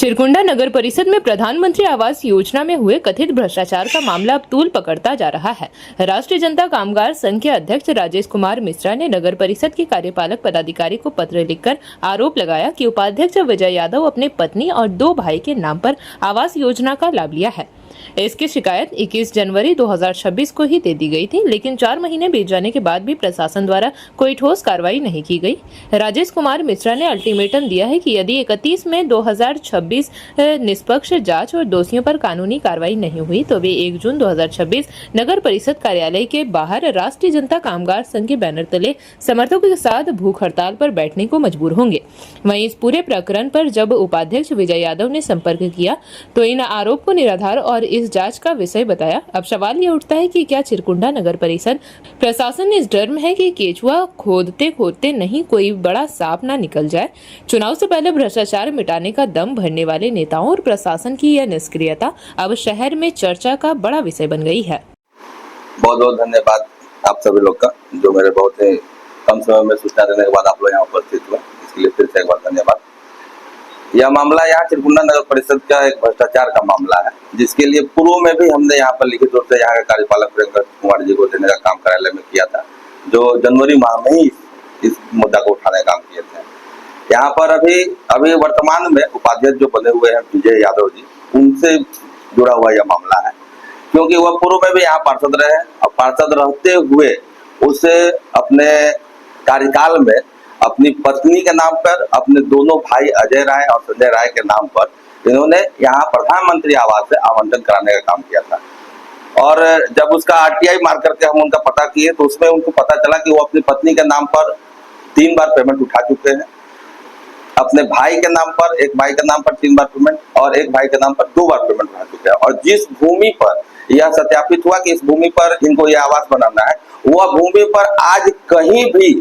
चिरकुंडा नगर परिषद में प्रधानमंत्री आवास योजना में हुए कथित भ्रष्टाचार का मामला अब तूल पकड़ता जा रहा है। राष्ट्रीय जनता कामगार संघ के अध्यक्ष राजेश कुमार मिश्रा ने नगर परिषद के कार्यपालक पदाधिकारी को पत्र लिखकर आरोप लगाया कि उपाध्यक्ष विजय यादव अपने पत्नी और 2 भाई के नाम पर आवास योजना का लाभ लिया है। इसकी शिकायत 21 जनवरी 2026 को ही दे दी गई थी, लेकिन 4 महीने बीत जाने के बाद भी प्रशासन द्वारा कोई ठोस कार्रवाई नहीं की गई। राजेश कुमार मिश्रा ने अल्टीमेटम दिया है कि यदि 31 मई 2026 निष्पक्ष जांच और दोषियों पर कानूनी कार्रवाई नहीं हुई तो वे 1 जून 2026 नगर परिषद कार्यालय के बाहर राष्ट्रीय जनता कामगार संघ के बैनर तले समर्थकों के साथ भूख हड़ताल पर बैठने को मजबूर होंगे। वहीं इस पूरे प्रकरण पर जब उपाध्यक्ष विजय यादव ने संपर्क किया तो इन आरोप को निराधार और इस जांच का विषय बताया। अब सवाल ये उठता है कि क्या चिरकुंडा नगर परिषद प्रशासन इस डर में है कि केचुआ खोदते खोदते नहीं कोई बड़ा सांप ना निकल जाए। चुनाव से पहले भ्रष्टाचार मिटाने का दम भरने वाले नेताओं और प्रशासन की यह निष्क्रियता अब शहर में चर्चा का बड़ा विषय बन गई है। बहुत बहुत धन्यवाद आप सभी लोग का, जो मेरे बहुत ही कम समय में सूचना देने के बाद आप लोग यहाँ उपस्थित हुए, इसके लिए फिर से एक बार धन्यवाद। यह मामला यहाँ चिरकुंडा नगर परिषद का एक भ्रष्टाचार का मामला है, जिसके लिए पूर्व में भी हमने यहाँ पर लिखित रूप से यहाँ के कार्यपालक प्रियंका कुमार जी को देने का काम कार्यालय में किया था, जो जनवरी माह में ही इस मुद्दा को उठाने का काम किए थे। यहाँ पर अभी वर्तमान में उपाध्यक्ष जो बने हुए हैं विजय यादव जी, उनसे जुड़ा हुआ यह मामला है, क्योंकि वह पूर्व में भी यहाँ पार्षद रहे और पार्षद रहते हुए उसे अपने कार्यकाल में अपनी पत्नी के नाम पर, अपने दोनों भाई अजय राय और संजय राय के नाम पर इन्होंने यहाँ प्रधानमंत्री आवास से आवंटन कराने का काम किया था। और जब उसका आरटीआई मार करके हम उनका पता किए तो उसमें उनको पता चला कि वो अपनी पत्नी के नाम पर 3 बार पेमेंट उठा चुके हैं, अपने भाई के नाम पर, एक भाई के नाम पर 3 बार पेमेंट और एक भाई के नाम पर 2 बार पेमेंट उठा चुके हैं। और जिस भूमि पर यह सत्यापित हुआ कि इस भूमि पर इनको यह आवास बनाना है, वह भूमि पर आज कहीं भी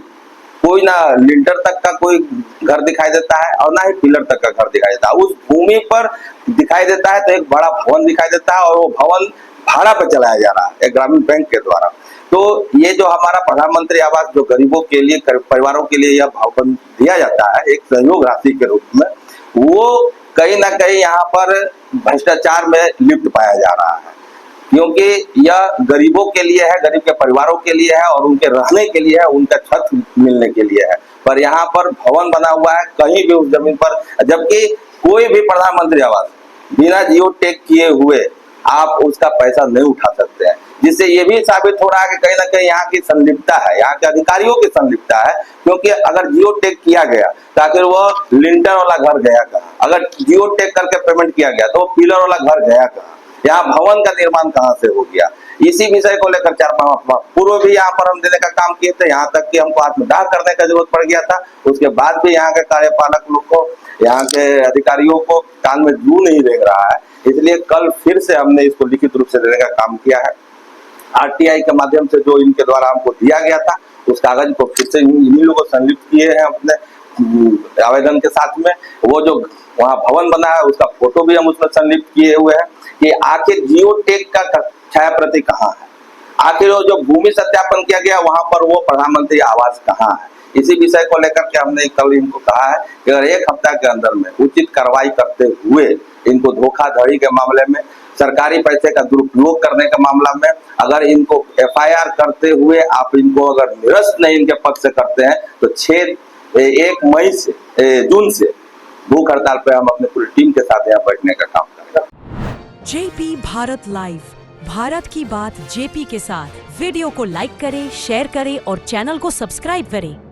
कोई ना लिंटर तक का कोई घर दिखाई देता है और ना ही पिलर तक का घर दिखाई देता है। उस भूमि पर दिखाई देता है तो एक बड़ा भवन दिखाई देता है और वो भवन भाड़ा पर चलाया जा रहा है एक ग्रामीण बैंक के द्वारा। तो ये जो हमारा प्रधानमंत्री आवास जो गरीबों के लिए, परिवारों के लिए यह भवन दिया जाता है एक सहयोग राशि के रूप में, वो कहीं ना कहीं यहाँ पर भ्रष्टाचार में लिप्त पाया जा रहा है, क्योंकि यह गरीबों के लिए है, गरीब के परिवारों के लिए है और उनके रहने के लिए है, उनका छत मिलने के लिए है। पर यहाँ पर भवन बना हुआ है कहीं भी उस जमीन पर, जबकि कोई भी प्रधानमंत्री आवास बिना जियो टैग किए हुए आप उसका पैसा नहीं उठा सकते हैं, जिससे ये भी साबित हो रहा है कि कहीं ना कहीं यहाँ की संलिप्तता है, यहाँ के अधिकारियों की संलिप्तता है। क्योंकि अगर जियो टैग किया गया तो आखिर वो लिंटर वाला घर गया कहाँ, अगर जियो टैग करके पेमेंट किया गया तो वो पिलर वाला घर गया कहाँ, यहाँ भवन का निर्माण कहाँ से हो गया। इसी विषय को लेकर 4-5 पूर्व भी यहाँ पर हम देने का काम किए थे, यहाँ तक कि हमको आत्मदाह करने का जरूरत पड़ गया था। उसके बाद भी यहाँ के कार्यपालक लोग को, यहाँ के अधिकारियों को कान में जू नहीं देख रहा है, इसलिए कल फिर से हमने इसको लिखित रूप से देने का काम किया है। आरटीआई के माध्यम से जो इनके द्वारा हमको दिया गया था उस कागज को फिर से इन्हीं लोगों को संलिप्त किए हैं अपने आवेदन के साथ में। वो जो वहाँ भवन बना है उसका फोटो भी हम उसमें संलिप्त किए हुए हैं कि आखिर जियो टैग का छाया प्रति कहाँ है, आखिर वो जो भूमि सत्यापन किया गया वहां पर वो प्रधानमंत्री आवास कहाँ है। इसी विषय को लेकर के हमने कल इनको कहा है कि अगर 1 हफ्ता के अंदर में उचित कार्रवाई करते हुए इनको धोखाधड़ी के मामले में, सरकारी पैसे का दुरुपयोग करने के मामला में अगर इनको FIR करते हुए आप इनको अगर निरस्त नहीं इनके पद से करते हैं तो 1 जून से भूख हड़ताल पे हम अपने पूरी टीम के साथ यहाँ बैठने का काम करेंगे। जेपी भारत लाइव, भारत की बात जेपी के साथ। वीडियो को लाइक करें, शेयर करें और चैनल को सब्सक्राइब करें।